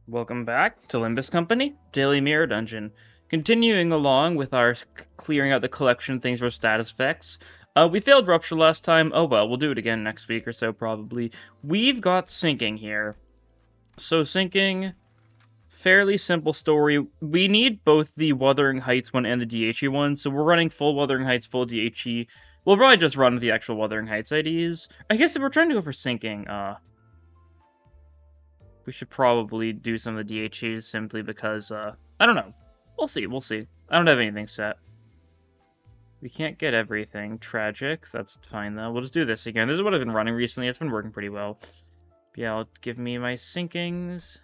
Welcome back to Limbus Company, Daily Mirror Dungeon. Continuing along with our clearing out the collection things for status effects. We failed Rupture last time. Oh well, we'll do it again next week or so probably. We've got Sinking here. So Sinking, fairly simple story. We need both the Wuthering Heights one and the DHE one, so we're running full Wuthering Heights, full DHE. We'll probably just run with the actual Wuthering Heights IDs. I guess if we're trying to go for Sinking, we should probably do some of the DHEs simply because, I don't know. We'll see. I don't have anything set. We can't get everything. Tragic. That's fine, though. We'll just do this again. This is what I've been running recently. It's been working pretty well. Yeah, give me my sinkings.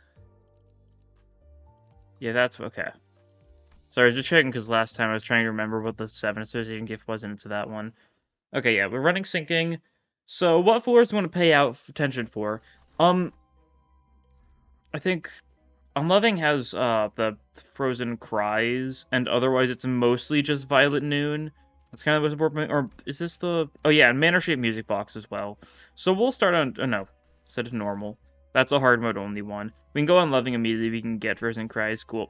Yeah, that's okay. Sorry, I was just checking because last time I was trying to remember what the 7 association gift was, and it's that one. Okay, yeah, we're running sinking. So, what floors do we want to pay out attention for? I think Unloving has the Frozen Cries, and otherwise it's mostly just Violet Noon. That's kind of what's important. Or is this the... Oh yeah, and Manor Shape Music Box as well. So we'll start on... Oh no, set it to normal. That's a hard mode only one. We can go on Loving immediately, we can get Frozen Cries. Cool.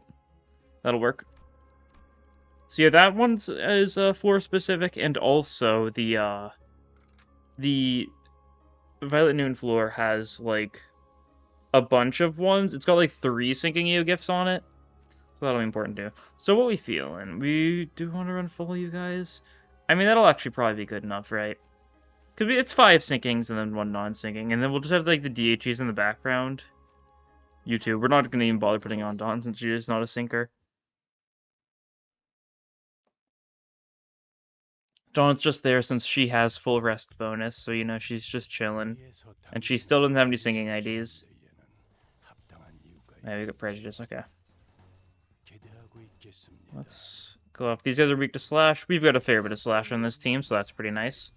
That'll work. So yeah, that one is floor specific, and also the Violet Noon floor has, like, a bunch of ones. It's got like 3 Sinking EO gifts on it. So that'll be important too. So what we feeling? We do want to run full, you guys? I mean, that'll actually probably be good enough, right? Could be, it's 5 sinkings and then 1 non-sinking. And then we'll just have like the DHEs in the background. You two. We're not going to even bother putting on Dawn since she is not a sinker. Dawn's just there since she has full rest bonus. So, you know, she's just chilling. And she still doesn't have any sinking IDs. Yeah, we got prejudice, okay. Let's go off. These guys are weak to slash. We've got a fair bit of slash on this team, so that's pretty nice.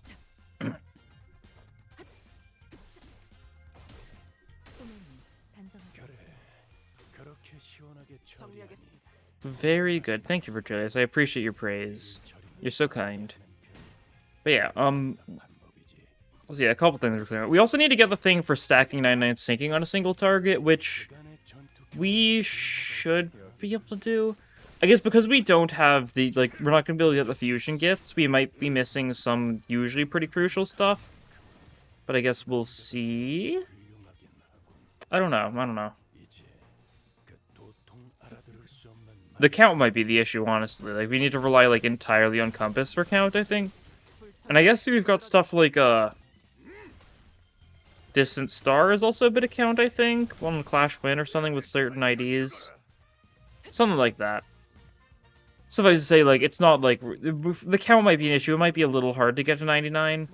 Very good. Thank you, Virgilius. I appreciate your praise. You're so kind. But yeah, so yeah, a couple things are clear. We also need to get the thing for stacking 99 sinking on a single target, which we should be able to do. I guess because we don't have the, like, we're not going to be able to get the fusion gifts, we might be missing some usually pretty crucial stuff. But I guess we'll see. I don't know. The count might be the issue, honestly. Like, we need to rely, like, entirely on Compass for count, I think. And I guess we've got stuff like, Distant Star is also a bit of count, I think. One Clash Win or something with certain IDs. Something like that. Suffice to say, like, it's not like... The count might be an issue. It might be a little hard to get to 99.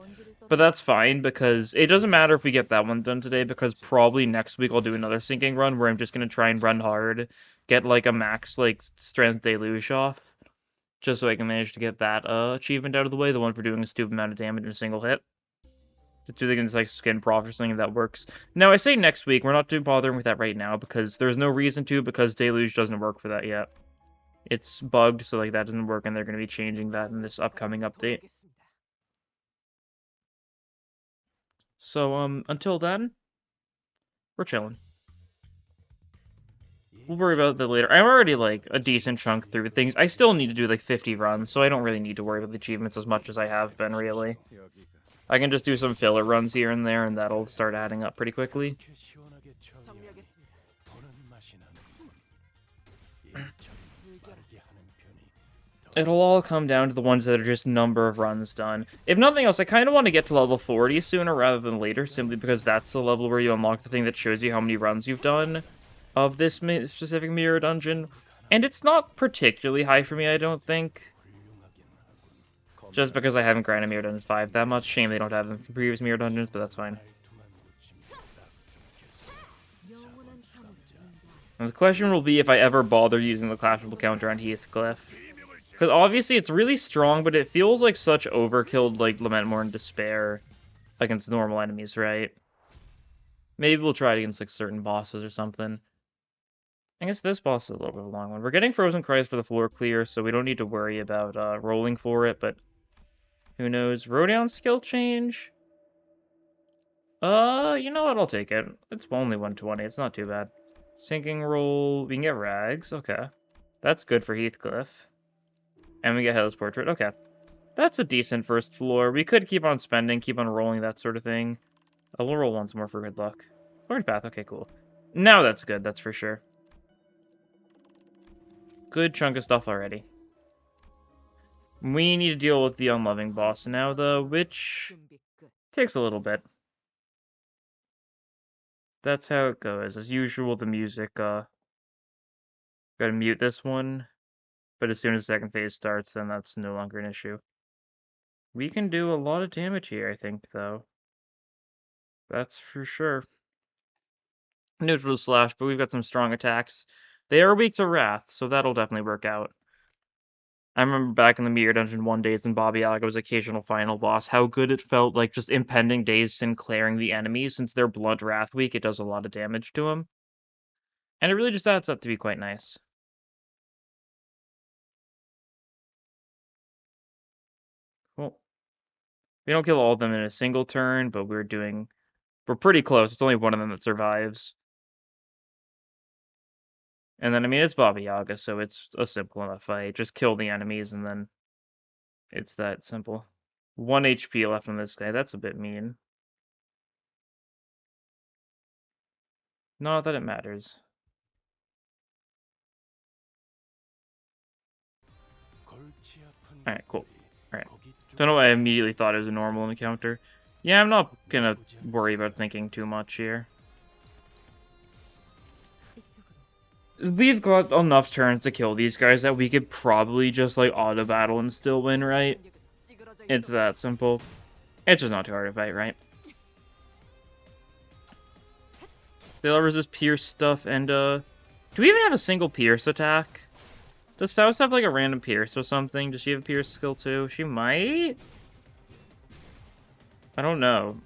But that's fine, because it doesn't matter if we get that one done today, because probably next week I'll do another sinking run where I'm just going to try and run hard. Get, like, a max, like, Strength Deluge off. Just so I can manage to get that achievement out of the way. The one for doing a stupid amount of damage in a single hit. Do they can just, like, skin prof or something that works. Now, I say next week. We're not too bothering with that right now, because there's no reason to, because Deluge doesn't work for that yet. It's bugged, so like that doesn't work, and they're going to be changing that in this upcoming update. So, until then, we're chilling. We'll worry about that later. I'm already, like, a decent chunk through things. I still need to do, like, 50 runs, so I don't really need to worry about the achievements as much as I have been, really. I can just do some filler runs here and there, and that'll start adding up pretty quickly. It'll all come down to the ones that are just number of runs done. If nothing else, I kind of want to get to level 40 sooner rather than later, simply because that's the level where you unlock the thing that shows you how many runs you've done of this specific mirror dungeon. And it's not particularly high for me, I don't think. Just because I haven't grinded Mirror Dungeon 5 that much. Shame they don't have them from previous Mirror Dungeons, but that's fine. And the question will be if I ever bother using the clashable counter on Heathcliff. Because obviously it's really strong, but it feels like such overkill, like Lament More and Despair against normal enemies, right? Maybe we'll try it against like certain bosses or something. I guess this boss is a little bit of a long one. We're getting Frozen Cries for the floor clear, so we don't need to worry about rolling for it, but who knows? Rodown skill change? You know what? I'll take it. It's only 120. It's not too bad. Sinking roll. We can get rags. Okay. That's good for Heathcliff. And we get Headless Portrait. Okay. That's a decent first floor. We could keep on spending, keep on rolling, that sort of thing. We'll roll once more for good luck. Forward path. Okay, cool. Now that's good, that's for sure. Good chunk of stuff already. We need to deal with the unloving boss now, though, which takes a little bit. That's how it goes. As usual, the music, gotta mute this one. But as soon as the second phase starts, then that's no longer an issue. We can do a lot of damage here, I think, though. That's for sure. Neutral slash, but we've got some strong attacks. They are weak to Wrath, so that'll definitely work out. I remember back in the Mirror Dungeon 1 days when Baba Yaga's occasional final boss, how good it felt like just impending days and clearing the enemies. Since they're Blunt Wrath weak, it does a lot of damage to them. And it really just adds up to be quite nice. Cool. We don't kill all of them in a single turn, but we're pretty close. It's only one of them that survives. And then, I mean, it's Baba Yaga, so it's a simple enough fight. Just kill the enemies, and then it's that simple. 1 HP left on this guy. That's a bit mean. Not that it matters. Alright, cool. Alright. Don't know why I immediately thought it was a normal encounter. Yeah, I'm not gonna worry about thinking too much here. We've got enough turns to kill these guys that we could probably just, like, auto-battle and still win, right? It's that simple. It's just not too hard to fight, right? They'll resist Pierce stuff, and, do we even have a single Pierce attack? Does Faust have, like, a random Pierce or something? Does she have a Pierce skill, too? She might? I don't know.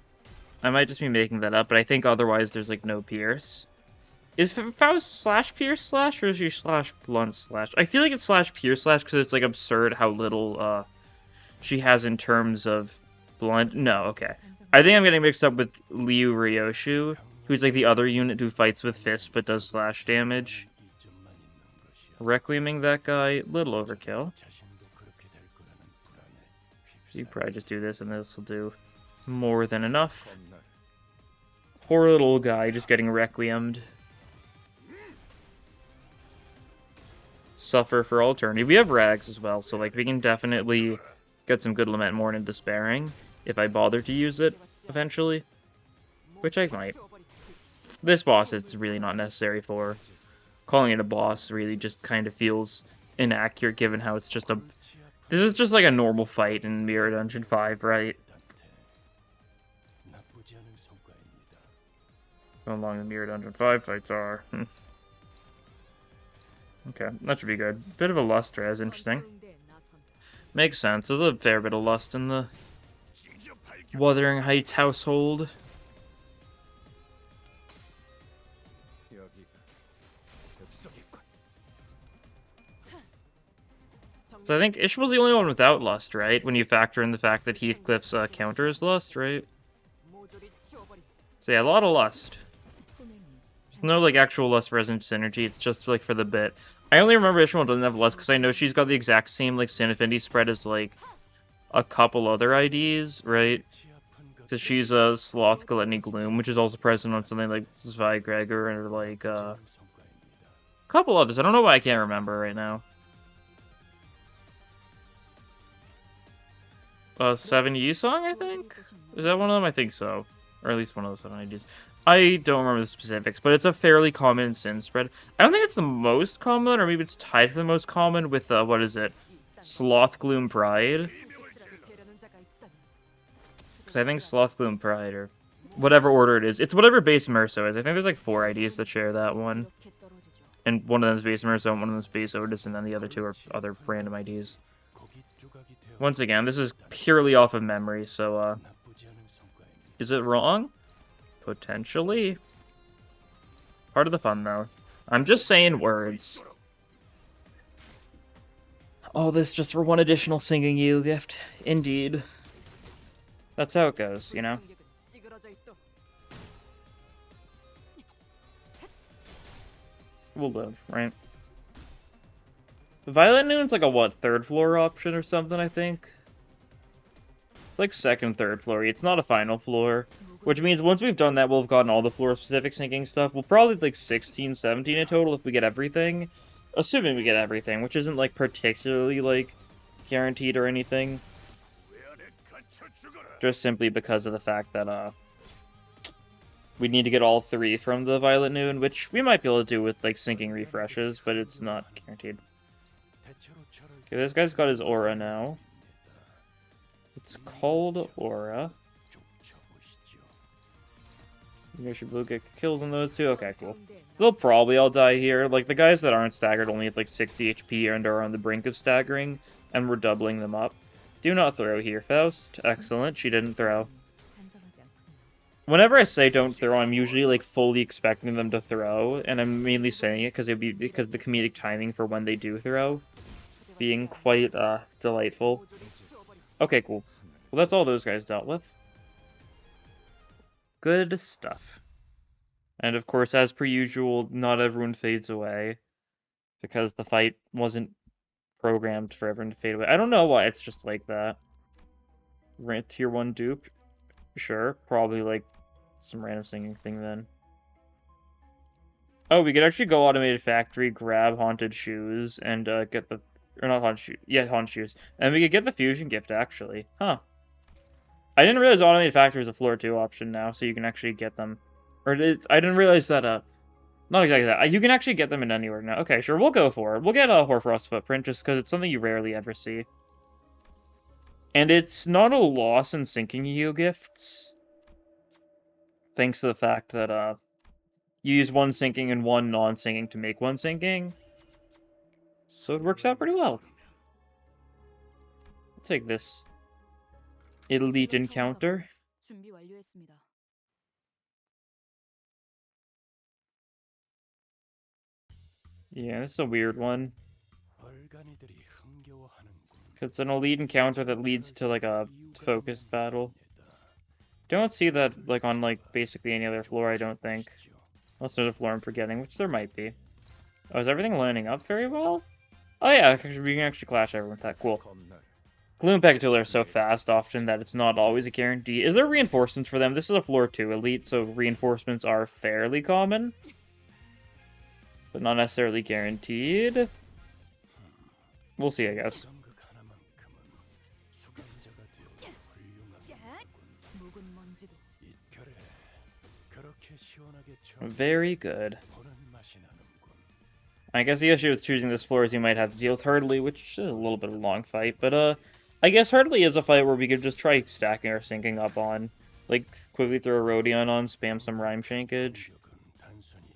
I might just be making that up, but I think otherwise there's, like, no Pierce. Is Faust slash Pierce slash, or is she slash blunt slash? I feel like it's slash Pierce slash because it's, like, absurd how little, she has in terms of blunt. No, okay. I think I'm getting mixed up with Liu Ryoshu, who's, like, the other unit who fights with fists but does slash damage. Requieming that guy, little overkill. You probably just do this and this will do more than enough. Poor little guy just getting requiemed. Suffer for all eternity. We have rags as well, so like we can definitely get some good lament more in despairing if I bother to use it eventually. Which I might. This boss it's really not necessary for. Calling it a boss really just kind of feels inaccurate given how it's just a... This is just like a normal fight in Mirror Dungeon 5, right? How long the Mirror Dungeon 5 fights are. Okay, that should be good. Bit of a lust res, interesting. Makes sense. There's a fair bit of lust in the Wuthering Heights household. So I think Ishmael's the only one without lust, right? When you factor in the fact that Heathcliff's counter is lust, right? So yeah, a lot of lust. There's no like actual lust resonant synergy, it's just like for the bit. I only remember Ishmael doesn't have lust because I know she's got the exact same like sin affinity spread as like a couple other IDs, right? So she's a Sloth, Gluttony, Gloom, which is also present on something like Zweigregor or like a couple others. I don't know why I can't remember right now. 7 Yi song, I think? Is that one of them? I think so. Or at least one of the 7 IDs. I don't remember the specifics, but it's a fairly common sin spread. I don't think it's the most common, or maybe it's tied for the most common with, what is it? Sloth, Gloom, Pride? Because I think Sloth, Gloom, Pride, or whatever order it is. It's whatever base Merso is. I think there's like 4 IDs that share that one. And one of them is base Merso, and one of them is base Otis, and then the other 2 are other random IDs. Once again, this is purely off of memory, so, is it wrong? Potentially. Part of the fun, though. I'm just saying words. All this just for one additional Singing You gift. Indeed. That's how it goes, you know? We'll live, right? The Violet Noon's like a, what, third floor option or something, I think? It's like second, third floor. It's not a final floor. Which means once we've done that, we'll have gotten all the floor-specific sinking stuff. We'll probably like 16, 17 in total if we get everything. Assuming we get everything, which isn't like particularly like guaranteed or anything. Just simply because of the fact that we need to get all 3 from the Violet Noon, which we might be able to do with like sinking refreshes, but it's not guaranteed. Okay, this guy's got his aura now. It's called Aura. You should get kills on those two. Okay, cool. They'll probably all die here. Like, the guys that aren't staggered only have like 60 HP and are on the brink of staggering, and we're doubling them up. Do not throw here, Faust. Excellent, she didn't throw. Whenever I say don't throw, I'm usually like fully expecting them to throw, and I'm mainly saying it because the comedic timing for when they do throw being quite delightful. Okay, cool. Well, that's all those guys dealt with. Good stuff. And of course, as per usual, not everyone fades away because the fight wasn't programmed for everyone to fade away. I don't know why it's just like that. Tier 1 dupe? Sure, probably like some random singing thing then. Oh, we could actually go Automated Factory, grab Haunted Shoes, and get the... Or not Haunted Shoes. Yeah, Haunted Shoes. And we could get the Fusion Gift, actually. Huh. I didn't realize Automated Factory is a floor 2 option now, so you can actually get them. Or I didn't realize that, not exactly that. You can actually get them in anywhere now. Okay, sure, we'll go for it. We'll get a Hoarfrost Footprint, just because it's something you rarely ever see. And it's not a loss in sinking EU gifts. Thanks to the fact that, you use one sinking and one non-sinking to make one sinking. So it works out pretty well. I'll take this elite encounter. Yeah, this is a weird one. It's an elite encounter that leads to like a focused battle. Don't see that like on like basically any other floor, I don't think. Unless there's a floor I'm forgetting, which there might be. Oh, is everything lining up very well? Oh yeah, we can actually clash everyone with that. Cool. Gloom Pegatula are so fast often that it's not always a guarantee. Is there reinforcements for them? This is a floor 2 elite, so reinforcements are fairly common. But not necessarily guaranteed. We'll see, I guess. Very good. I guess the issue with choosing this floor is you might have to deal with Hurdley, which is a little bit of a long fight, but I guess Hurdley is a fight where we could just try stacking or sinking up on. Like, quickly throw a Rodion on, spam some Rhyme Shankage.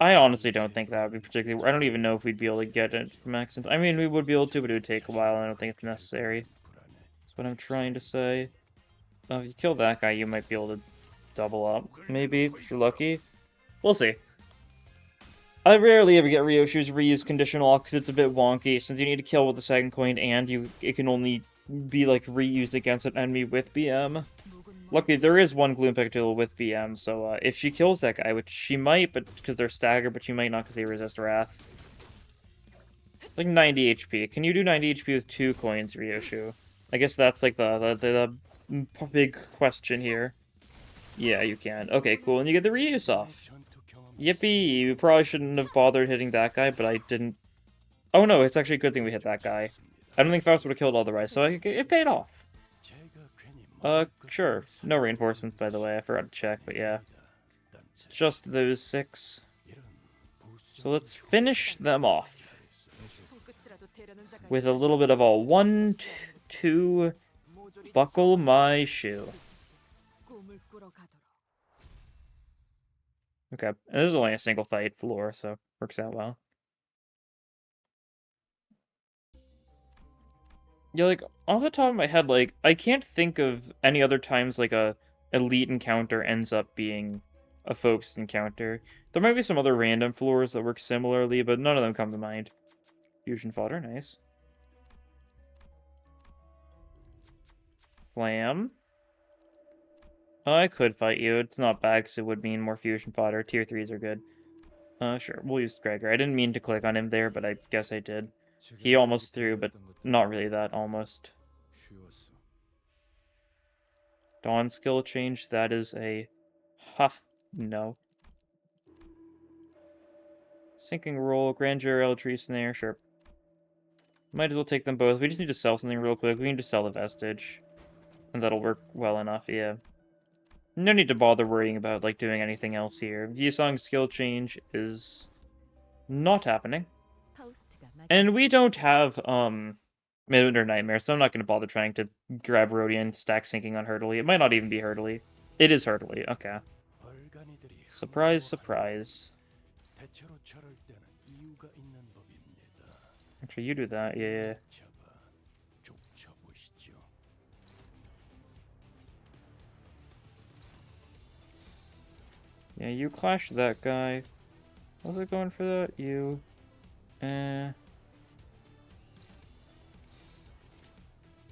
I honestly don't think that would be particularly... I don't even know if we'd be able to get it from accent. I mean, we would be able to, but it would take a while, and I don't think it's necessary. That's what I'm trying to say. If you kill that guy, you might be able to double up, maybe, if you're lucky. We'll see. I rarely ever get Ryoshu's reuse conditional because it's a bit wonky, since you need to kill with the second coin, and it can only be, like, reused against an enemy with BM. Luckily, there is one Gloom Pegatula with BM, so if she kills that guy, which she might, but because they're staggered, but she might not because they resist Wrath. It's like 90 HP. Can you do 90 HP with 2 coins, Ryoshu? I guess that's like the big question here. Yeah, you can. Okay, cool, and you get the reuse off. Yippee! You probably shouldn't have bothered hitting that guy, but I didn't... Oh no, it's actually a good thing we hit that guy. I don't think Faust would have killed otherwise, so it paid off. Sure. No reinforcements, by the way. I forgot to check, but yeah. It's just those 6. So let's finish them off. With a little bit of a 1, 2, buckle my shoe. Okay, and this is only a single fight floor, so works out well. Yeah, like, off the top of my head, like, I can't think of any other times, like, a elite encounter ends up being a focused encounter. There might be some other random floors that work similarly, but none of them come to mind. Fusion fodder, nice. Flam. I could fight you. It's not bad, because it would mean more fusion fodder. Tier 3s are good. Sure, we'll use Gregor. I didn't mean to click on him there, but I guess I did. He almost threw, but not really that almost. Dawn skill change, that is a... Ha, no. Sinking roll, Grandeur, Eltree, Snare, sure. Might as well take them both. We just need to sell something real quick. We need to sell the Vestige. And that'll work well enough, yeah. No need to bother worrying about, like, doing anything else here. Visong skill change is not happening. And we don't have, Midwinter Nightmare, so I'm not going to bother trying to grab Rodian, stack sinking on Hurtley. It might not even be Hurtley. It is Hurtley, okay. Surprise, surprise. Actually, you do that, yeah. Yeah, you clash that guy. Was it going for that? You.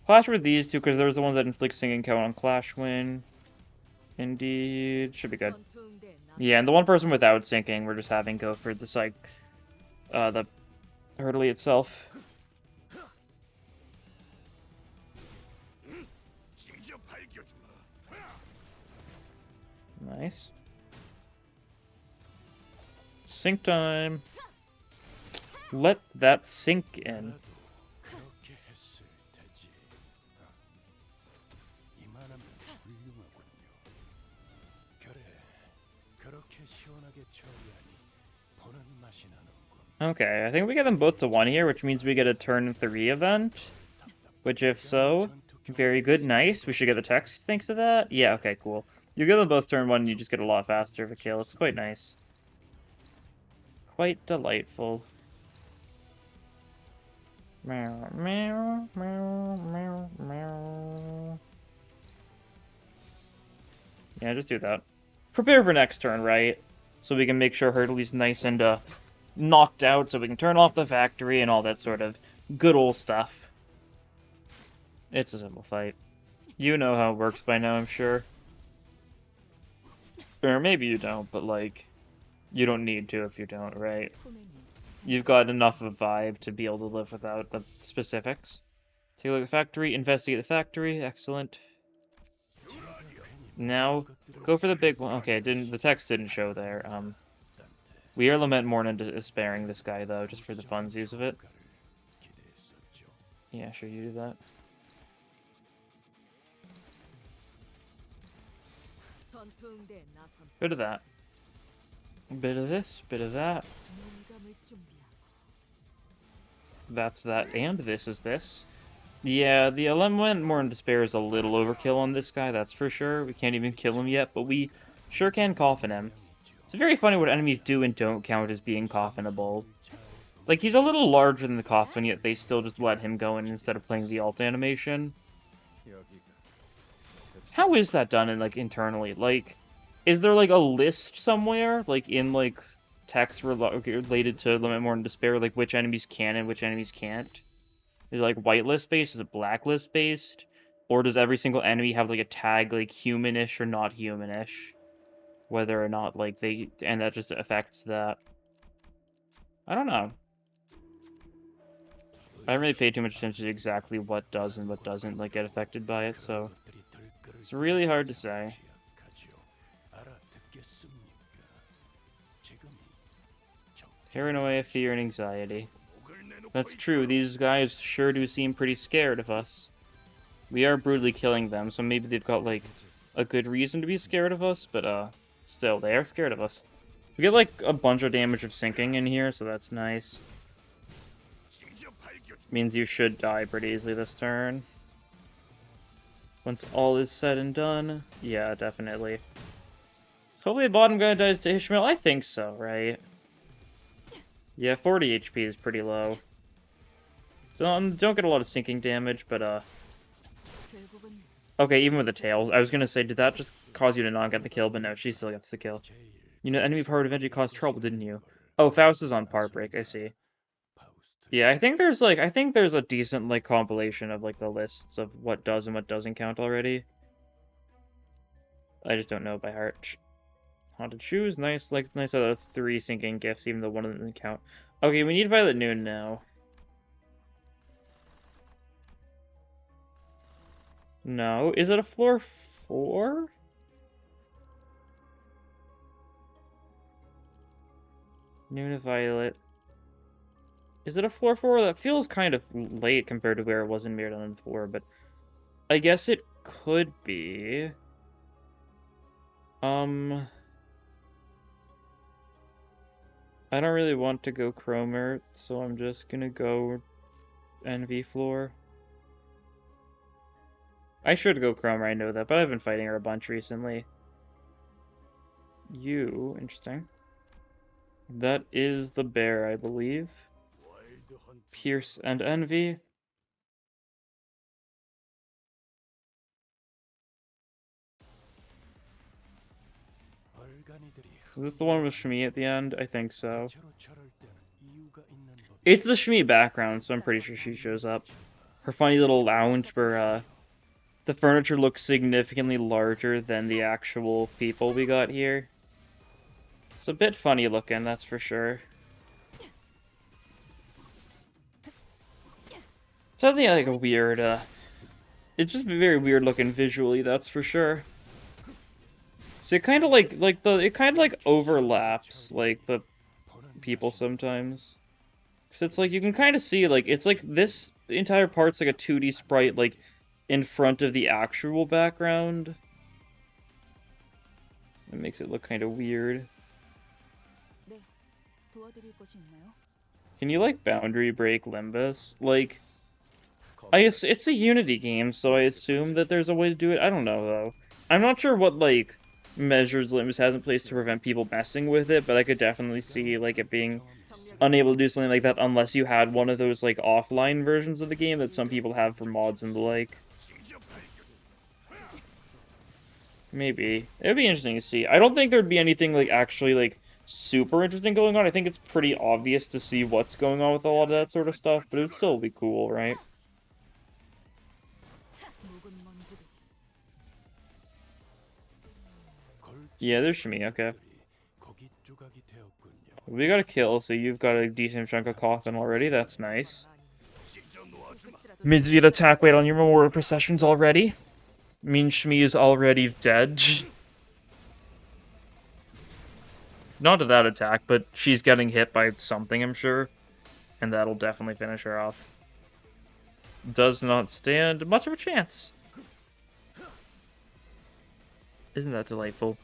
Clash with these two, because they're the ones that inflict singing count on Clash Win. Indeed. Should be good. Yeah, and the one person without sinking, we're just having go for the the Hurtley itself. Nice. Sink time. Let that sink in. Okay, I think we get them both to 1 here, which means we get a turn 3 event. Which, if so, very good, nice. We should get the text thanks to that. Yeah, okay, cool. You get them both turn 1, and you just get a lot faster of a kill. It's quite nice. Quite delightful. Meow, meow, meow, meow, meow. Yeah, just do that. Prepare for next turn, right? So we can make sure Hurtley's nice and, knocked out, so we can turn off the factory and all that sort of good old stuff. It's a simple fight. You know how it works by now, I'm sure. Or maybe you don't, but, like, you don't need to if you don't, right? You've got enough of a vibe to be able to live without the specifics. Take a look at the factory, investigate the factory, excellent. Now, go for the big one. Okay, the text didn't show there. We are lament more into sparing this guy, though, just for the funsies of it. Yeah, sure, you do that. Bit of that. Bit of this, bit of that. That's that, and this is this. Yeah, the lament more in despair is a little overkill on this guy, that's for sure. We can't even kill him yet, but we sure can coffin him. It's very funny what enemies do and don't count as being coffinable. Like, he's a little larger than the coffin, yet they still just let him go in instead of playing the alt animation. How is that done in, like, internally? Like, is there, like, a list somewhere? Like, in, like, text related to Lament More in Despair, like, which enemies can and which enemies can't? Is it, like, whitelist based? Is it blacklist based? Or does every single enemy have, like, a tag, like, humanish or not humanish? Whether or not, like, and that just affects that. I don't know. I haven't really paid too much attention to exactly what does and what doesn't, like, get affected by it, so it's really hard to say. Paranoia, fear, and anxiety. That's true, these guys sure do seem pretty scared of us. We are brutally killing them, so maybe they've got, like, a good reason to be scared of us, but, still, they are scared of us. We get, like, a bunch of damage of sinking in here, so that's nice. Means you should die pretty easily this turn. Once all is said and done, yeah, definitely. So hopefully the bottom guy dies to Ishmael. I think so, right? Yeah, 40 HP is pretty low. Don't get a lot of sinking damage, but, okay, even with the tails. I was gonna say, did that just cause you to not get the kill? But no, she still gets the kill. You know, enemy power eventually caused trouble, didn't you? Oh, Faust is on part break, I see. Yeah, I think there's a decent, like, compilation of, like, the lists of what does and what doesn't count already. I just don't know by heart. Haunted shoes, nice. Like nice. Oh, that's 3 sinking gifts, even though one of them didn't count. Okay, we need Violet Noon now. No, is it a floor 4? Noon of Violet. Is it a floor 4? That feels kind of late compared to where it was in Mirrodin and 4, but I guess it could be. I don't really want to go Cromer, so I'm just gonna go NV floor. I should go Cromer, I know that, but I've been fighting her a bunch recently. You, interesting. That is the bear, I believe. Pierce and Envy. Is this the one with Shmi at the end? I think so. It's the Shmi background, so I'm pretty sure she shows up. Her funny little lounge where the furniture looks significantly larger than the actual people we got here. It's a bit funny looking, that's for sure. It's something like a weird, it's just very weird looking visually, that's for sure. So it kind of like overlaps like the people sometimes. Cause it's like you can kind of see like it's like this entire part's like a 2D sprite like in front of the actual background. It makes it look kind of weird. Can you like boundary break Limbus? Like, it's a Unity game, so I assume that there's a way to do it. I don't know though. I'm not sure what like measures Limbus has in place to prevent people messing with it, but I could definitely see like it being unable to do something like that unless you had one of those like offline versions of the game that some people have for mods and the like. Maybe. It would be interesting to see. I don't think there'd be anything like actually like super interesting going on. I think it's pretty obvious to see what's going on with a lot of that sort of stuff, but it would still be cool, right? Yeah, there's Shmi, okay. We got a kill, so you've got a decent chunk of coffin already, that's nice. Means you get attack weight on your memorial processions already. Means Shmi is already dead. Not to that attack, but she's getting hit by something, I'm sure. And that'll definitely finish her off. Does not stand much of a chance. Isn't that delightful?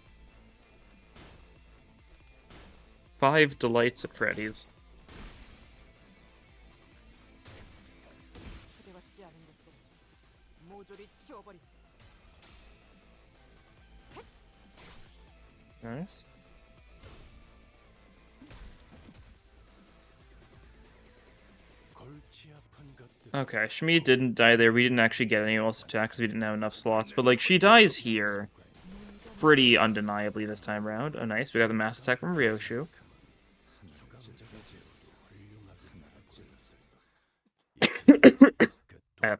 5 delights at Freddy's. Nice. Okay, Shmi didn't die there. We didn't actually get any else attack because we didn't have enough slots. But, like, she dies here pretty undeniably this time around. Oh, nice. We got the mass attack from Ryoshu.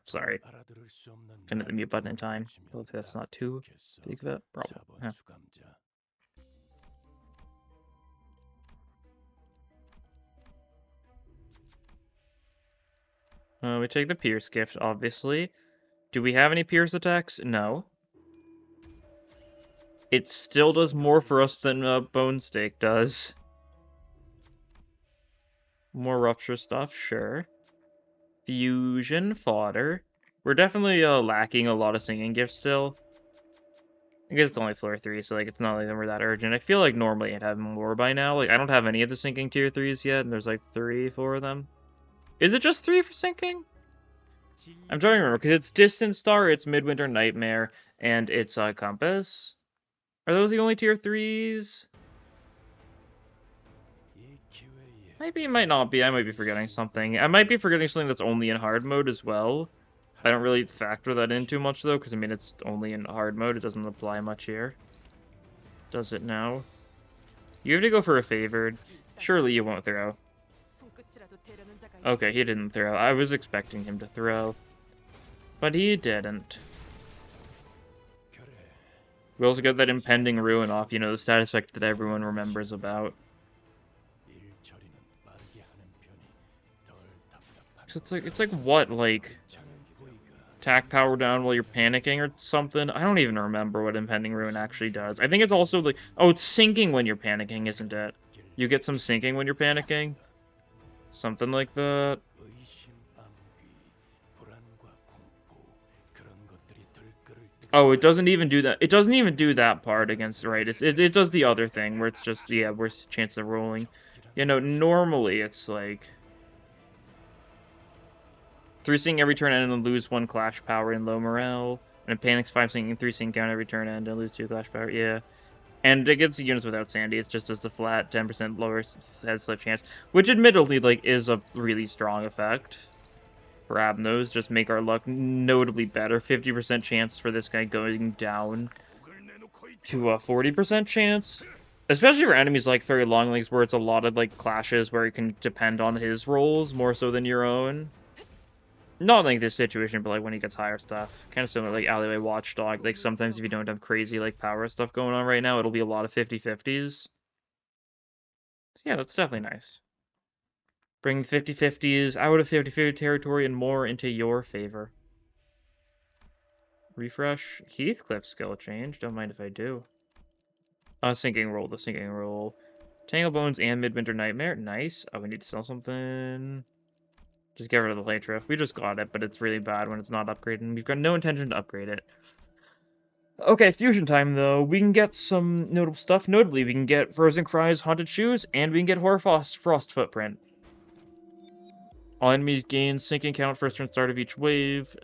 Sorry. Couldn't hit the mute button in time. Hopefully that's not too big of a problem. Huh. We take the Pierce gift, obviously. Do we have any Pierce attacks? No. It still does more for us than Bone Steak does. More Rupture stuff, sure. Fusion fodder. We're definitely lacking a lot of singing gifts still. I guess it's only floor 3, so like it's not like we're that urgent. I feel like normally I'd have more by now. Like I don't have any of the sinking tier 3s yet, and there's like 3, 4 of them. Is it just 3 for sinking? I'm trying to remember, because it's Distant Star, it's Midwinter Nightmare, and it's Compass. Are those the only tier 3s? Maybe it might not be. I might be forgetting something. I might be forgetting something that's only in hard mode as well. I don't really factor that in too much, though, because, I mean, it's only in hard mode. It doesn't apply much here. Does it now? You have to go for a favored. Surely you won't throw. Okay, he didn't throw. I was expecting him to throw. But he didn't. We also get that impending ruin off, you know, the status effect that everyone remembers about. So it's like what, like attack power down while you're panicking or something? I don't even remember what impending ruin actually does. I think it's also like, oh, it's sinking when you're panicking, isn't it? You get some sinking when you're panicking? Something like that. Oh, it doesn't even do that. It doesn't even do that part against, right? It does the other thing where it's just, yeah, worse chance of rolling. You know, normally it's like 3 sink every turn end and lose 1 clash power in low morale. And it panics 5 sinking, 3 sink count every turn end and lose 2 clash power. Yeah. And it gets units without Sandy. It's just as the flat 10% lower head slip chance, which admittedly like is a really strong effect. Grab those, just make our luck notably better. 50% chance for this guy going down to a 40% chance. Especially for enemies like Fairy Longlegs, where it's a lot of like clashes where you can depend on his rolls more so than your own. Not like this situation, but like when he gets higher stuff. Kind of similar like Alleyway Watchdog. Like sometimes if you don't have crazy like power stuff going on right now, it'll be a lot of 50-50s. So yeah, that's definitely nice. Bring 50-50s out of 50-50 territory and more into your favor. Refresh. Heathcliff skill change. Don't mind if I do. Sinking roll. The sinking roll. Tangle Bones and Midwinter Nightmare. Nice. Oh, we need to sell something. Just get rid of the Latria. We just got it, but it's really bad when it's not upgraded, and we've got no intention to upgrade it. Okay, fusion time, though. We can get some notable stuff. Notably, we can get Frozen Cries, Haunted Shoes, and we can get Horror Frost Footprint. All enemies gain sinking count first turn start of each wave,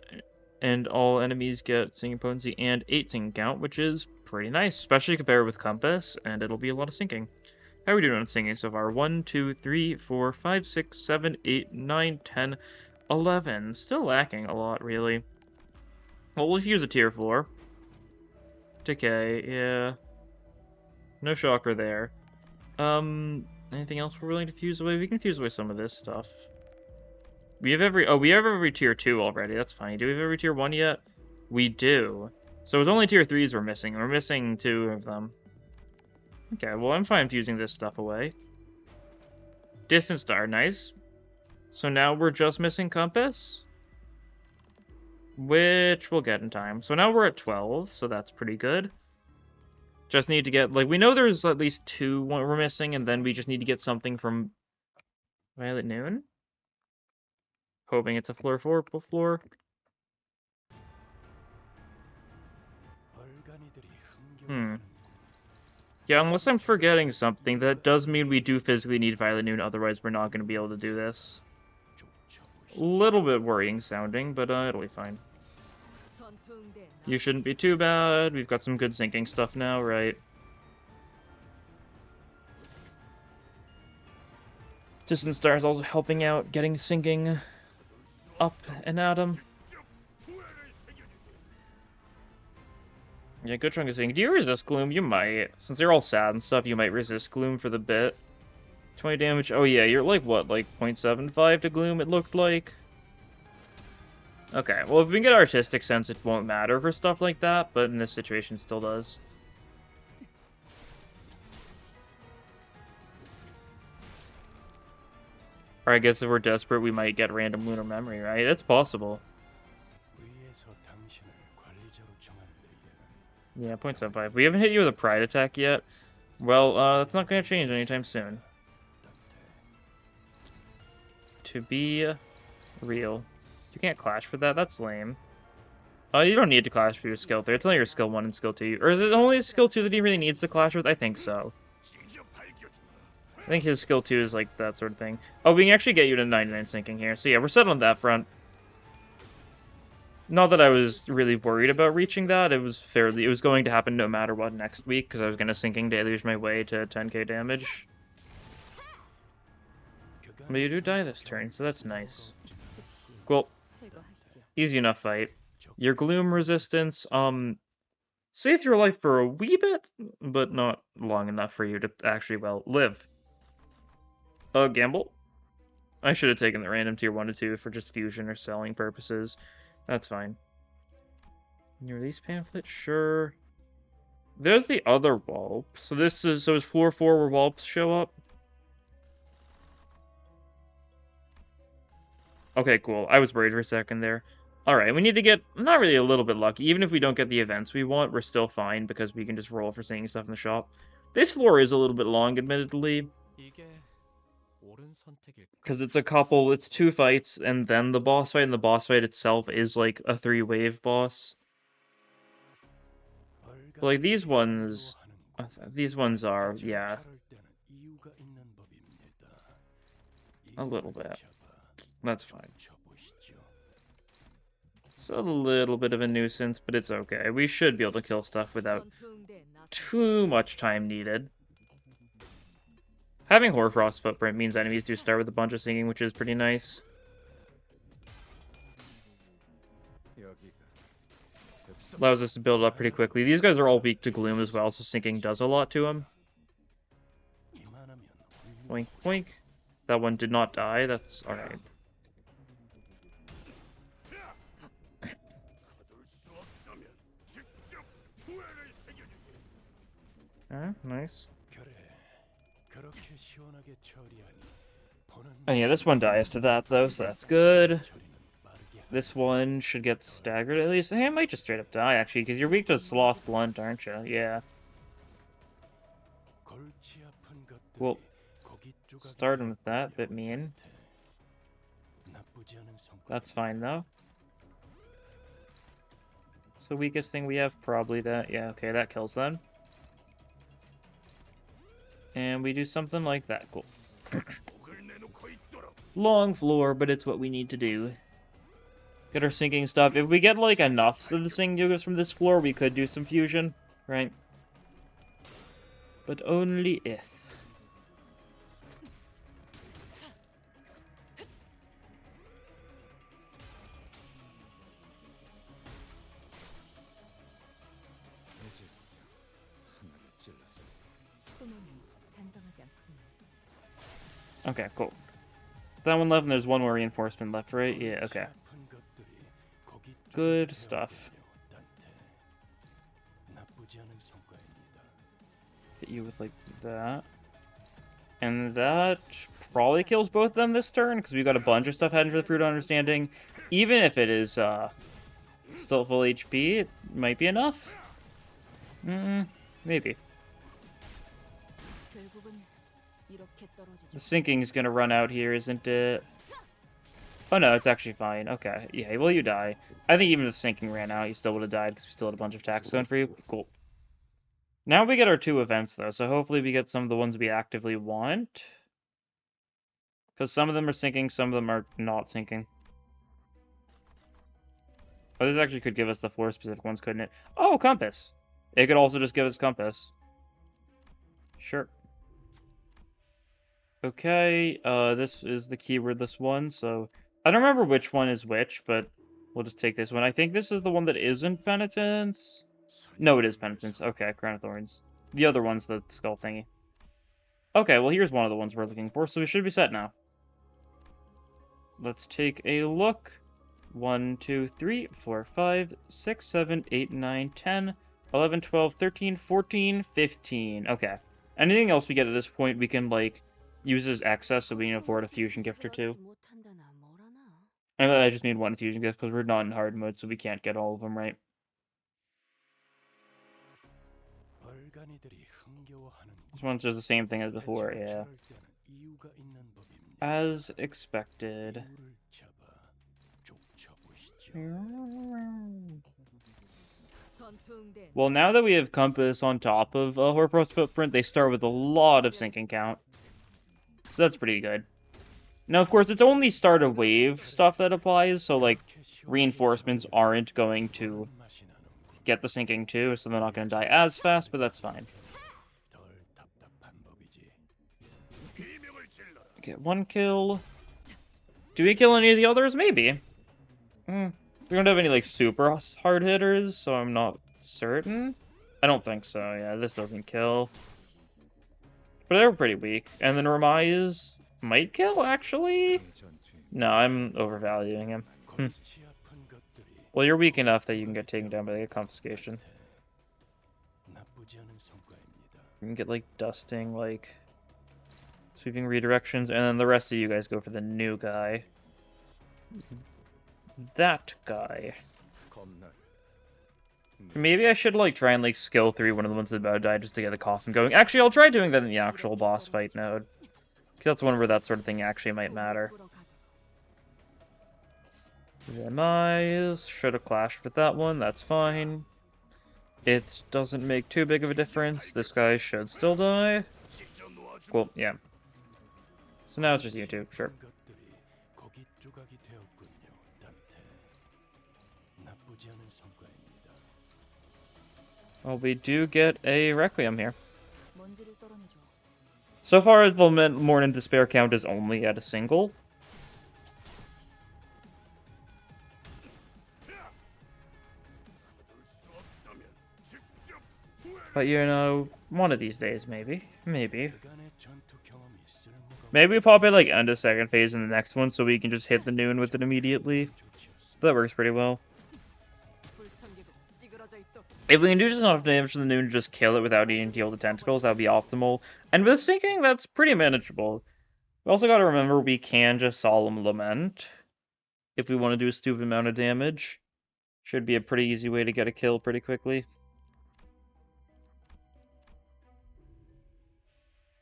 and all enemies get sinking potency and 8 sinking count, which is pretty nice, especially compared with Compass, and it'll be a lot of sinking. How are we doing on sinking so far? 1, 2, 3, 4, 5, 6, 7, 8, 9, 10, 11. Still lacking a lot, really. Well, we'll use a tier 4. Decay, yeah. No shocker there. Anything else we're willing to fuse away? We can fuse away some of this stuff. We have every tier 2 already. That's funny. Do we have every tier 1 yet? We do. So it's only tier 3s we're missing. We're missing 2 of them. Okay, well, I'm fine fusing this stuff away. Distant Star, nice. So now we're just missing Compass, which we'll get in time. So now we're at 12, so that's pretty good. Just need to get, like, we know there's at least 2 we're missing, and then we just need to get something from Violet Noon. Hoping it's a floor 4 floor. Yeah, unless I'm forgetting something, that does mean we do physically need Violet Noon, otherwise we're not going to be able to do this. Little bit worrying sounding, but it'll be fine. You shouldn't be too bad. We've got some good sinking stuff now, right? Distant Star is also helping out, getting sinking up and at him. Yeah, good chunk of sinking. Do you resist Gloom? You might. Since they're all sad and stuff, you might resist Gloom for the bit. 20 damage. Oh yeah, you're like, what, like 0.75 to Gloom, it looked like? Okay, well, if we can get Artistic Sense, it won't matter for stuff like that, but in this situation, it still does. Or I guess if we're desperate, we might get Random Lunar Memory, right? It's possible. Yeah, 0.75. We haven't hit you with a Pride attack yet. Well, that's not going to change anytime soon. To be real. You can't clash for that? That's lame. Oh, you don't need to clash for your skill 3. It's only your skill 1 and skill 2. Or is it only skill 2 that he really needs to clash with? I think so. I think his skill 2 is like that sort of thing. Oh, we can actually get you to 99 sinking here. So yeah, we're set on that front. Not that I was really worried about reaching that. It was going to happen no matter what next week, because I was going to sinking deluge my way to 10k damage. But you do die this turn, so that's nice. Cool. Easy enough fight. Your Gloom resistance, saved your life for a wee bit, but not long enough for you to actually, well, live. Gamble. I should have taken the random tier 1 to 2 for just fusion or selling purposes. That's fine. Your release pamphlet? Sure. There's the other wall. So this is it's floor 4 where whelps show up. Okay, cool. I was worried for a second there. Alright, we need to get, not really a little bit lucky. Even if we don't get the events we want, we're still fine because we can just roll for seeing stuff in the shop. This floor is a little bit long, admittedly. Because it's 2 fights, and then the boss fight, and the boss fight itself is like a 3-wave boss. But like these ones are, yeah, a little bit. That's fine. It's a little bit of a nuisance, but it's okay. We should be able to kill stuff without too much time needed. Having Hoarfrost Footprint means enemies do start with a bunch of singing, which is pretty nice. Allows us to build up pretty quickly. These guys are all weak to Gloom as well, so sinking does a lot to them. Boink, boink. That one did not die. That's alright. Nice. Oh yeah, this one dies to that though, so that's good. This one should get staggered at least. Hey, it might just straight up die actually, because you're weak to Sloth Blunt, aren't you? Yeah. Well, starting with that, bit mean. That's fine though. So the weakest thing we have probably that. Yeah, okay, that kills them. And we do something like that. Cool. Long floor, but it's what we need to do. Get our sinking stuff. If we get, like, enough of the sinking yogas from this floor, we could do some fusion, right? But only if. Okay, cool. That one left, and there's one more reinforcement left, right? Yeah, okay. Good stuff. Hit you with, like, that. And that probably kills both of them this turn, because we've got a bunch of stuff heading for the Fruit of Understanding. Even if it is, still full HP, it might be enough. Maybe. The sinking is gonna run out here, isn't it? Oh no, it's actually fine. Okay, yeah, well you die. I think even if the sinking ran out, you still would have died because we still had a bunch of attacks going for you. Cool. Now we get our 2 events though, so hopefully we get some of the ones we actively want. Because some of them are sinking, some of them are not sinking. Oh, this actually could give us the floor-specific ones, couldn't it? Oh, compass! It could also just give us compass. Sure. Okay, this is the keywordless one, so I don't remember which one is which, but we'll just take this one. I think this is the one that isn't Penitence. No, it is Penitence. Okay, Crown of Thorns. The other one's the skull thingy. Okay, well here's one of the ones we're looking for, so we should be set now. Let's take a look. 1, 2, 3, 4, 5, 6, 7, 8, 9, 10, 11, 12, 13, 14, 15. Okay. Anything else we get at this point, we can, like, use as excess so we can afford a fusion gift or 2. And I just need 1 fusion gift because we're not in hard mode, so we can't get all of them, right? This one's just the same thing as before, yeah. As expected. Well, now that we have Compass on top of Hoarfrost Footprint, they start with a lot of sinking count. So that's pretty good. Now, of course, it's only start a wave stuff that applies, so, like, reinforcements aren't going to get the sinking too, so they're not going to die as fast, but that's fine. Get 1 kill. Do we kill any of the others? Maybe. We don't have any, like, super hard hitters, so I'm not certain. I don't think so, yeah, this doesn't kill. But they were pretty weak. And then Ramiz might kill, actually? No, I'm overvaluing him. Well, you're weak enough that you can get taken down by the confiscation. You can get, like, dusting, like, sweeping redirections, and then the rest of you guys go for the new guy. That guy. Maybe I should, like, try and, like, skill 3 one of the ones that about to die just to get the coffin going. Actually, I'll try doing that in the actual boss fight node. Because that's one where that sort of thing actually might matter. Demise. Should have clashed with that one, that's fine. It doesn't make too big of a difference. This guy should still die. Cool, yeah. So now it's just you two, sure. Well, we do get a Requiem here. So far, the Lament, Mourn, and Despair count is only at a single. But, you know, one of these days, maybe. Maybe. Maybe we pop it, like, end of second phase in the next one, so we can just hit the noon with it immediately. That works pretty well. If we can do just enough damage to the noon to just kill it without needing to deal with the tentacles, that would be optimal. And with sinking, that's pretty manageable. We also gotta remember we can just Solemn Lament if we want to do a stupid amount of damage. Should be a pretty easy way to get a kill pretty quickly.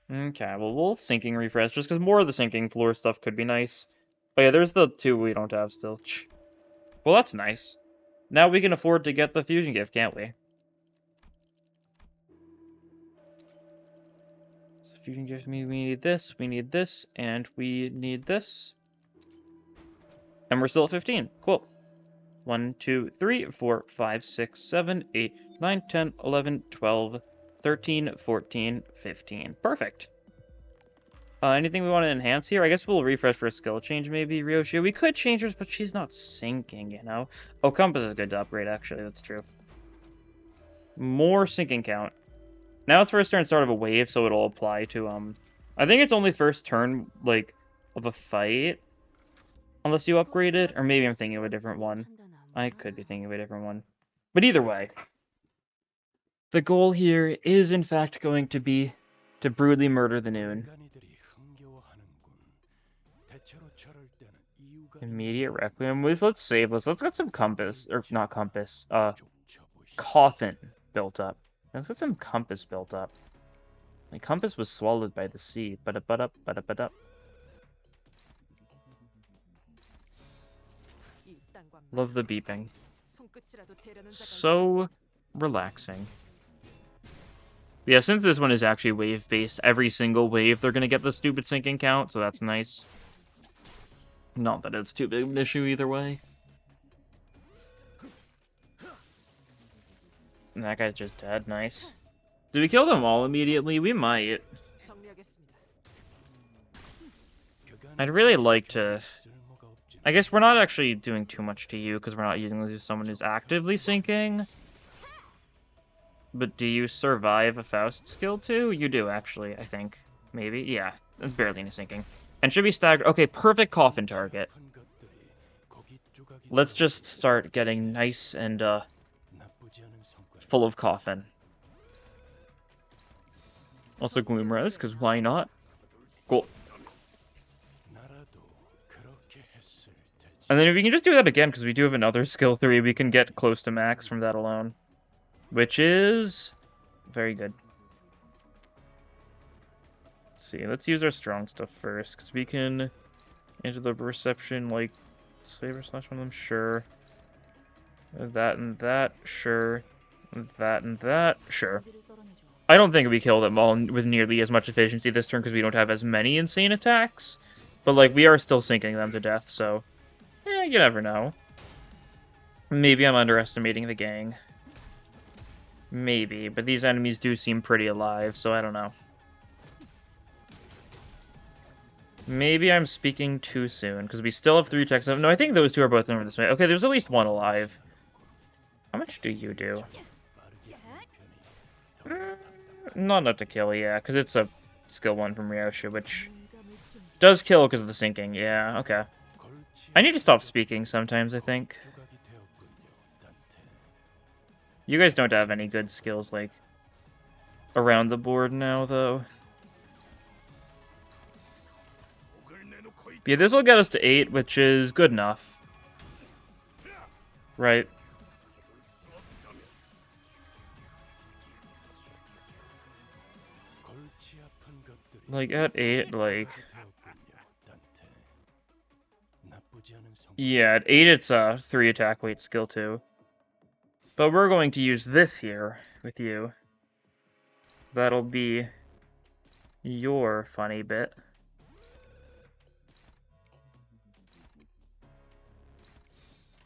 Okay, well, we'll sinking refresh, just because more of the sinking floor stuff could be nice. Oh yeah, there's the 2 we don't have still. Well, that's nice. Now we can afford to get the fusion gift, can't we? So fusion gift means we need this, and we need this. And we're still at 15. Cool. 1, 2, 3, 4, 5, 6, 7, 8, 9, 10, 11, 12, 13, 14, 15. Perfect. Anything we want to enhance here? I guess we'll refresh for a skill change, maybe. Ryoshi. We could change hers, but she's not sinking, you know? Oh, Compass is good to upgrade, actually. That's true. More sinking count. Now it's first turn start of a wave, so it'll apply to, I think it's only first turn, like, of a fight. Unless you upgrade it. Or maybe I'm thinking of a different one. I could be thinking of a different one. But either way. The goal here is, in fact, going to be to brutally murder the noon. Immediate Requiem with, let's save this. Let's get some compass, or not compass, coffin built up. Let's get some compass built up. My compass was swallowed by the sea. Ba-da-ba-da, ba-da-ba-da. Love the beeping. So relaxing. Yeah, since this one is actually wave-based, every single wave they're gonna get the stupid sinking count, so that's nice. Not that it's too big of an issue either way. And that guy's just dead, nice. Did we kill them all immediately? We might. I'd really like to... I guess we're not actually doing too much to you, because we're not using someone who's actively sinking. But do you survive a Faust skill too? You do, actually, I think. Maybe? Yeah, it's barely any sinking. And should be staggered. Okay, perfect coffin target. Let's just start getting nice and, full of coffin. Also Gloom Res, because why not? Cool. And then if we can just do that again, because we do have another skill 3, we can get close to max from that alone. Which is very good. Let's see, let's use our strong stuff first, because we can enter the reception, like, Saber slash one of them, sure. That and that, sure. That and that, sure. I don't think we kill them all with nearly as much efficiency this turn, because we don't have as many insane attacks. But, like, we are still sinking them to death, so... yeah, you never know. Maybe I'm underestimating the gang. Maybe, but these enemies do seem pretty alive, so I don't know. Maybe I'm speaking too soon, because we still have 3 techs. No, I think those 2 are both over this way. Okay, there's at least 1 alive. How much do you do? Not enough to kill, yeah, because it's a skill 1 from Ryoshi, which does kill because of the sinking. Yeah, okay. I need to stop speaking sometimes, I think. You guys don't have any good skills, like, around the board now, though. Yeah, this will get us to 8, which is good enough. Right. Like, at 8, like... Yeah, at 8 it's a 3 attack weight skill too. But we're going to use this here with you. That'll be your funny bit.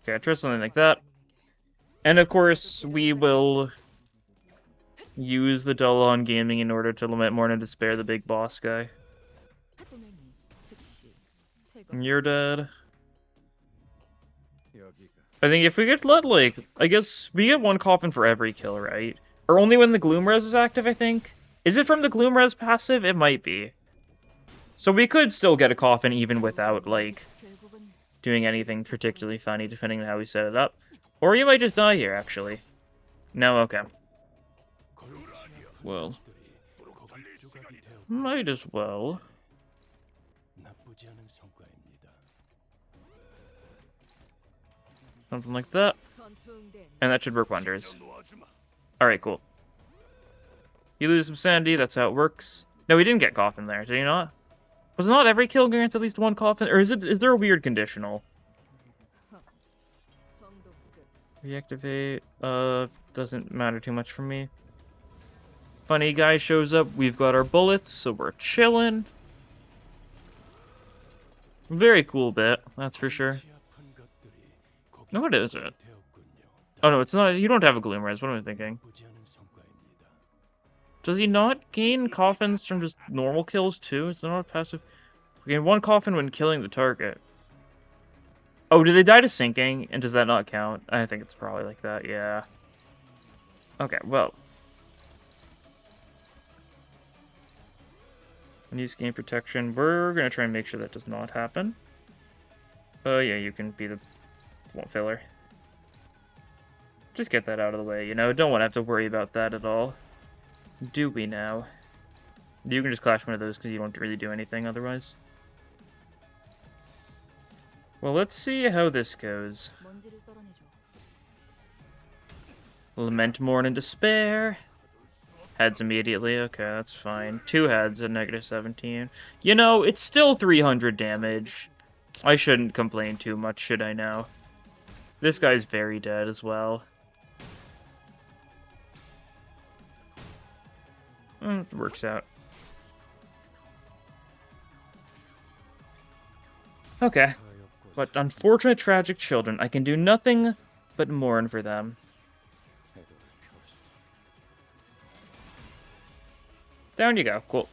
Okay, I try something like that. And of course, we will use the Dullon Gaming in order to lament Mourn and Despair, the big boss guy. You're dead. I think if we get like, I guess we get 1 coffin for every kill, right? Or only when the Gloom Res is active, I think? Is it from the Gloom Res passive? It might be. So we could still get a coffin even without, like, doing anything particularly funny, depending on how we set it up. Or you might just die here, actually. No, okay. Well. Might as well. Something like that. And that should work wonders. Alright, cool. You lose some sanity, that's how it works. No, he didn't get coffin there, did he not? Was not every kill grants at least 1 coffin? Or is there a weird conditional? Reactivate, doesn't matter too much for me. Funny guy shows up, we've got our bullets, so we're chilling. Very cool bit, that's for sure. No, what is it? Oh no, it's not. You don't have a Gloom Res. What am I thinking? Does he not gain coffins from just normal kills too? Is that not passive? We gain 1 coffin when killing the target. Oh, do they die to sinking? And does that not count? I think it's probably like that, yeah. Okay, well. Use game protection. We're gonna try and make sure that does not happen. Oh yeah, you can be the filler. Just get that out of the way, you know? Don't want to have to worry about that at all. Do we now? You can just clash one of those because you don't really do anything otherwise. Well, let's see how this goes. Lament, Mourn, and Despair. Heads immediately. Okay, that's fine. 2 heads at -17. You know, it's still 300 damage. I shouldn't complain too much, should I now? This guy's very dead as well. It works out. Okay. But unfortunate tragic children, I can do nothing but mourn for them. Down you go. Cool.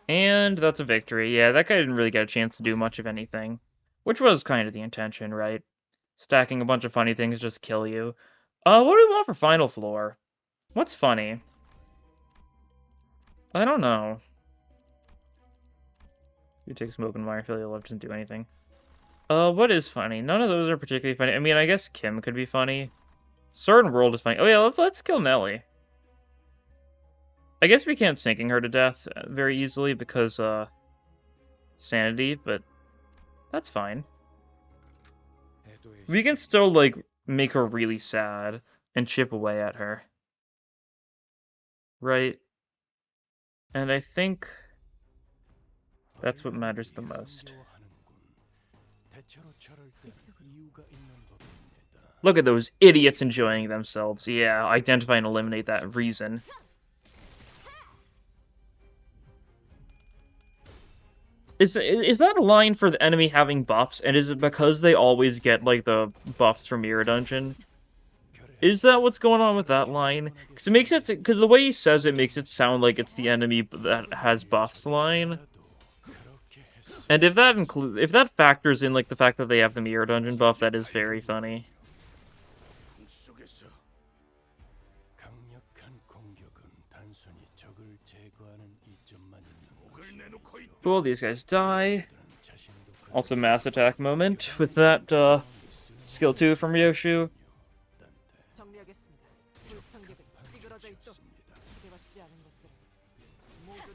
And that's a victory. Yeah, that guy didn't really get a chance to do much of anything. Which was kind of the intention, right? Stacking a bunch of funny things just kill you. What do we want for final floor? What's funny? I don't know. You take smoke and wire, feel your love doesn't do anything. What is funny? None of those are particularly funny. I mean, I guess Kim could be funny. Certain World is funny. Oh yeah, let's kill Nelly. I guess we can't sinking her to death very easily because, sanity, but that's fine. We can still, like, make her really sad and chip away at her. Right? And I think that's what matters the most. Look at those idiots enjoying themselves. Yeah, identify and eliminate that reason. Is that a line for the enemy having buffs, and is it because they always get, like, the buffs from Mirror Dungeon? Is that what's going on with that line? Because it makes it, because the way he says it makes it sound like it's the enemy that has buffs line. And if that factors in, like, the fact that they have the Mirror Dungeon buff, that is very funny. Cool, these guys die. Also mass attack moment with that skill 2 from Ryoshu.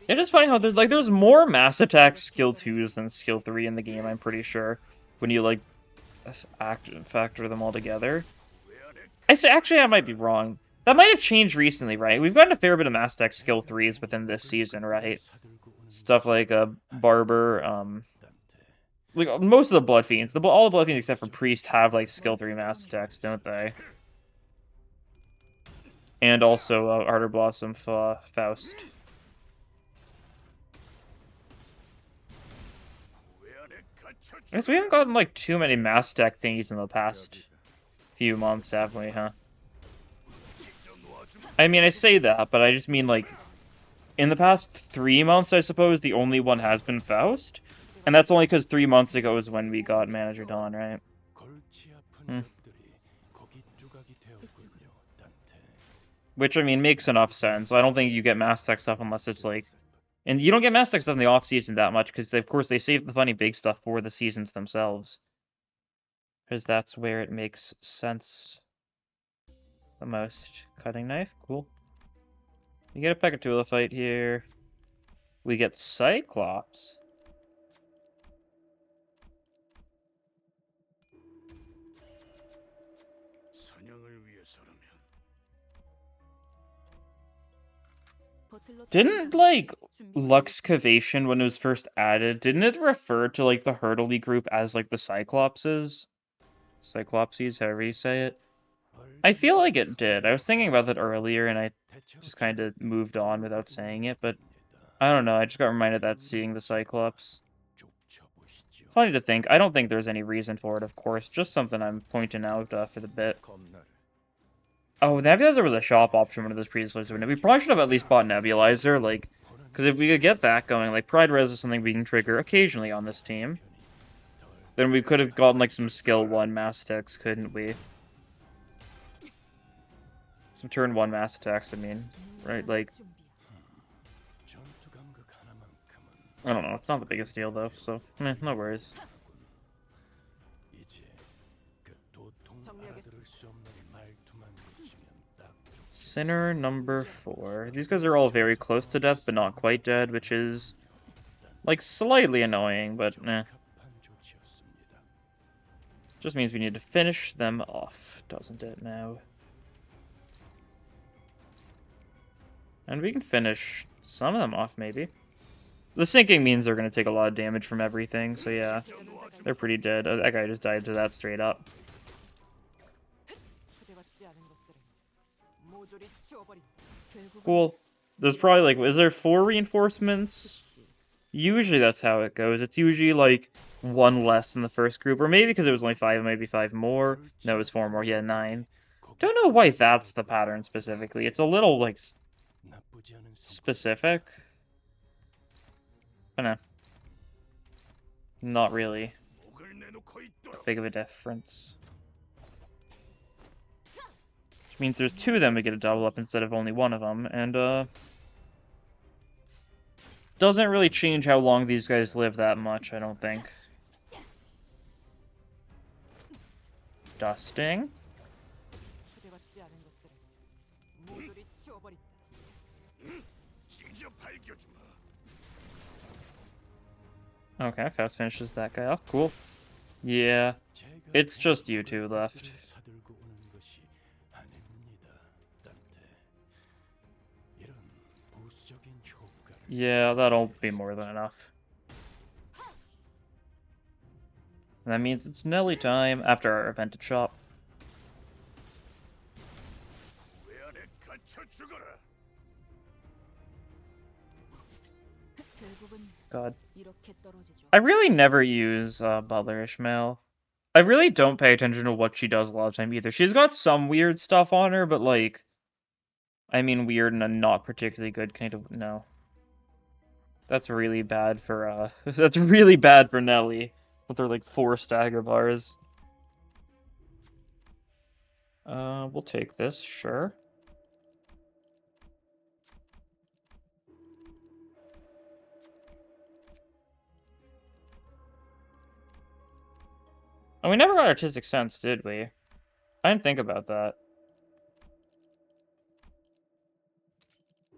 It is funny how there's more mass attack skill 2s than skill 3 in the game, I'm pretty sure. When you like factor them all together. Actually I might be wrong. That might have changed recently, right? We've gotten a fair bit of mass attack skill 3s within this season, right? Stuff like Barber, like most of the Blood Fiends. All the Blood Fiends except for Priest have like skill 3 mass attacks, don't they? And also Ardor Blossom Faust. I guess we haven't gotten like too many mass attack thingies in the past few months, have we, huh? I mean, I say that, but I just mean like in the past 3 months, I suppose the only one has been Faust, and that's only because 3 months ago is when we got Manager Dawn, right? Which, I mean, makes enough sense. I don't think you get mass attack stuff unless it's like... And you don't get mass attack stuff in the off-season that much, because of course they save the funny big stuff for the seasons themselves. Because that's where it makes sense the most. Cutting knife, cool. You get a Pekatula fight here. We get Cyclops. Didn't, like, Luxcavation, when it was first added, didn't it refer to, like, the Hurtley group as, like, the Cyclopses? Cyclopses, however you say it. I feel like it did. I was thinking about that earlier, and I just kind of moved on without saying it, but I don't know, I just got reminded of that seeing the Cyclops. Funny to think. I don't think there's any reason for it, of course. Just something I'm pointing out for the bit. Oh, Nebulizer was a shop option one of those previously. We probably should have at least bought Nebulizer, like, because if we could get that going, like, Pride Res is something we can trigger occasionally on this team. Then we could have gotten, like, some skill 1 mass attacks, couldn't we? Some turn 1 mass attacks, I mean. Right, like... I don't know, it's not the biggest deal, though, so, no worries. Sinner number 4. These guys are all very close to death, but not quite dead, which is, like, slightly annoying, but just means we need to finish them off, doesn't it, now? And we can finish some of them off, maybe. The sinking means they're going to take a lot of damage from everything, so yeah. They're pretty dead. Oh, that guy just died to that straight up. Cool. There's probably, like, is there 4 reinforcements? Usually that's how it goes. It's usually, like, 1 less than the first group. Or maybe because it was only 5, maybe 5 more. No, it was 4 more. Yeah, 9. Don't know why that's the pattern specifically. It's a little, like, specific. But no. Not really big of a difference. Which means there's 2 of them to get a double up instead of only 1 of them, and doesn't really change how long these guys live that much, I don't think. Dusting. Okay, Faust finishes that guy off. Cool. Yeah, it's just you 2 left. Yeah, that'll be more than enough. And that means it's Nelly time after our evented shop. God. I really never use Butler Ishmael. I really don't pay attention to what she does a lot of the time either. She's got some weird stuff on her, but like... I mean weird in a not particularly good kind of... No. That's really bad for, that's really bad for Nelly. With her, like, 4 stagger bars. We'll take this, sure. And we never got Artistic Sense, did we? I didn't think about that.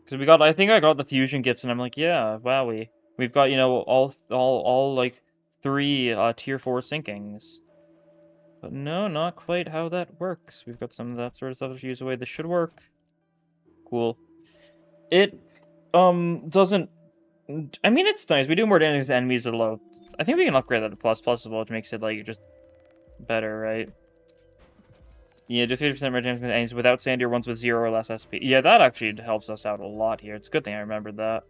Because we got, I think I got the fusion gifts, and I'm like, yeah, wowie. We've got, you know, all like 3 tier 4 sinkings. But no, not quite how that works. We've got some of that sort of stuff to use away. This should work. Cool. It, doesn't... I mean, it's nice. We do more damage to enemies at low. I think we can upgrade that to plus as well, which makes it, like, just better, right? Yeah, do 50% more damage to enemies without sandy or ones with 0 or less SP. Yeah, that actually helps us out a lot here. It's a good thing I remembered that.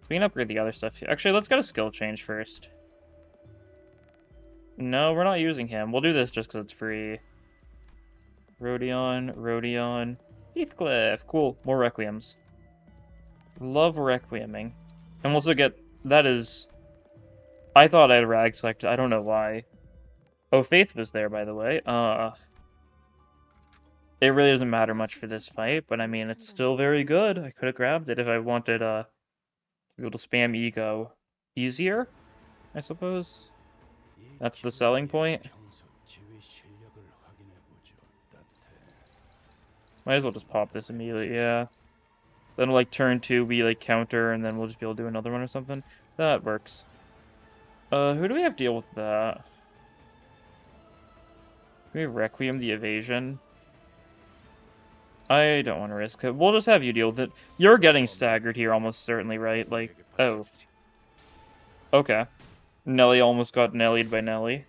We can upgrade the other stuff. Actually, let's get a skill change first. No, we're not using him. We'll do this just because it's free. Rodion. Heathcliff. Cool. More Requiems. Love Requieming. And we'll also get... That is... I thought I had Rag selected. I don't know why. Oh, Faith was there, by the way. It really doesn't matter much for this fight, but I mean, it's still very good. I could have grabbed it if I wanted, to be able to spam ego easier, I suppose. That's the selling point. Might as well just pop this immediately, yeah. Then, like, turn 2, we, like, counter, and then we'll just be able to do another one or something. That works. Who do we have to deal with that? Can we Requiem the evasion? I don't want to risk it. We'll just have you deal with it. You're getting staggered here almost certainly, right? Like, oh. Okay. Nelly almost got Nellied by Nelly.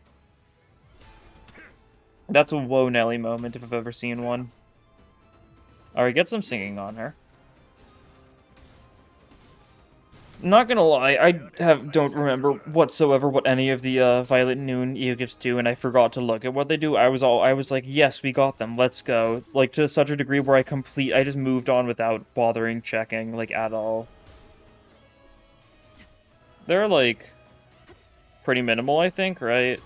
That's a whoa Nelly moment if I've ever seen one. Alright, get some singing on her. Not gonna lie, I don't remember whatsoever what any of the Violet Noon EO gifts do, and I forgot to look at what they do. I was like, yes, we got them, let's go. Like, to such a degree where I just moved on without bothering checking, like, at all. They're, like, pretty minimal, I think, right?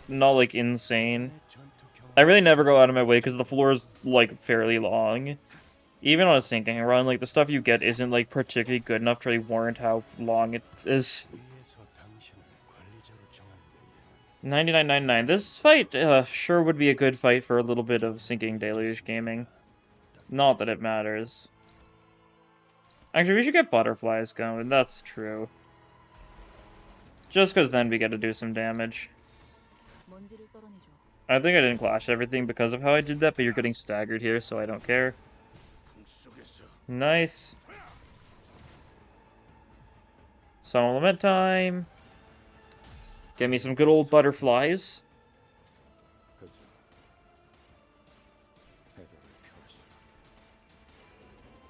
Not, like, insane. I really never go out of my way because the floor is, like, fairly long. Even on a sinking run, like, the stuff you get isn't, like, particularly good enough to really warrant how long it is. 99.99. This fight sure would be a good fight for a little bit of sinking deluge gaming. Not that it matters. Actually, we should get butterflies going, that's true. Just because then we get to do some damage. I think I didn't clash everything because of how I did that, but you're getting staggered here, so I don't care. Nice. Summer Lament time. Get me some good old butterflies.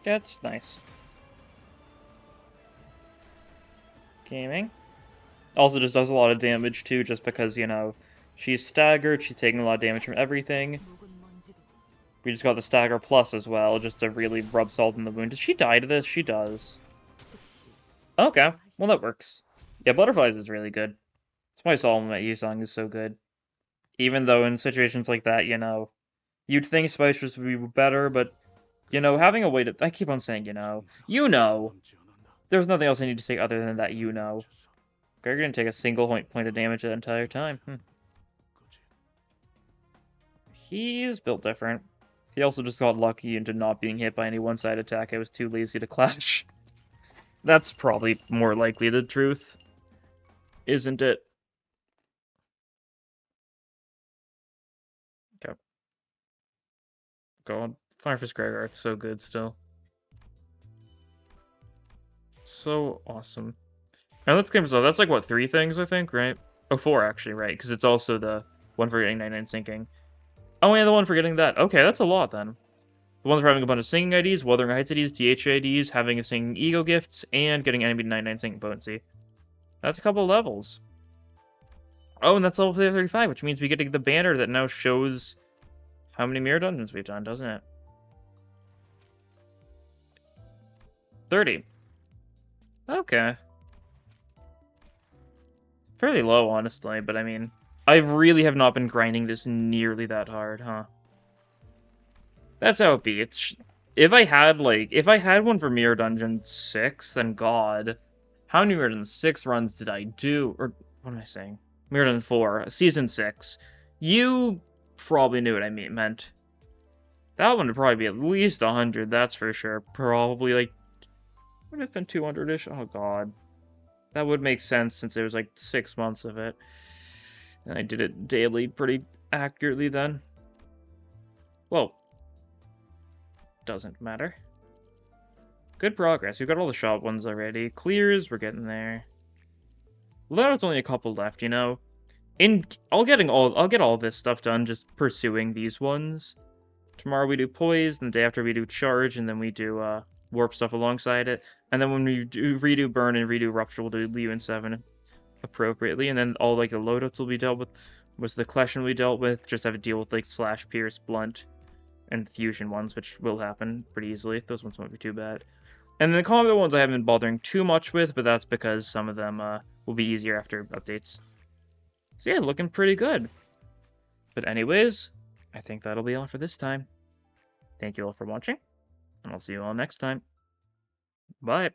That's nice. Gaming. Also just does a lot of damage too, just because, you know, she's staggered, she's taking a lot of damage from everything. We just got the stagger plus as well, just to really rub salt in the wound. Does she die to this? She does. Okay, well that works. Yeah, Butterflies is really good. That's why Solomon at Yusong is so good. Even though in situations like that, you know, you'd think Spice would be better, but, you know, having a way to... I keep on saying, you know. You know! There's nothing else I need to say other than that, you know. Gregor didn't take a single point of damage that entire time. He's built different. He also just got lucky into not being hit by any one-side attack. I was too lazy to clash. That's probably more likely the truth. Isn't it? Okay. God. Firefist Gregor, it's so good still. So awesome. And let's get so that's like, what, 3 things, I think, right? Oh, 4, actually, right? Because it's also the one for getting 99 sinking. Oh, yeah, the one for getting that. Okay, that's a lot, then. The ones for having a bunch of singing IDs, Wuthering Heights IDs, TH IDs, having a singing ego gifts, and getting enemy 99 singing potency. That's a couple levels. Oh, and that's level 35, which means we get to get the banner that now shows how many mirror dungeons we've done, doesn't it? 30. Okay. Fairly low, honestly, but I mean, I really have not been grinding this nearly that hard, huh? That's how it be. It's if I had one for Mirror Dungeon 6, then God, how many Mirror Dungeon 6 runs did I do? Or what am I saying? Mirror Dungeon 4, Season 6. You probably knew what I meant. That one would probably be at least 100, that's for sure. Probably, like, would have been 200-ish. Oh, God. That would make sense since there was, like, 6 months of it. And I did it daily pretty accurately then. Well, doesn't matter. Good progress. We've got all the shop ones already. Clears, we're getting there. There's only a couple left, you know. I'll get all this stuff done just pursuing these ones. Tomorrow we do poise, and the day after we do charge, and then we do warp stuff alongside it. And then when we do redo burn and redo rupture, we'll do Liu and 7 appropriately. And then all like the loadouts will be dealt with. Was the collection we dealt with? Just have to deal with like slash, pierce, blunt, and the fusion ones, which will happen pretty easily. Those ones won't be too bad. And the combo ones I haven't been bothering too much with, but that's because some of them will be easier after updates. So yeah, looking pretty good. But anyways, I think that'll be all for this time. Thank you all for watching, and I'll see you all next time. Bye.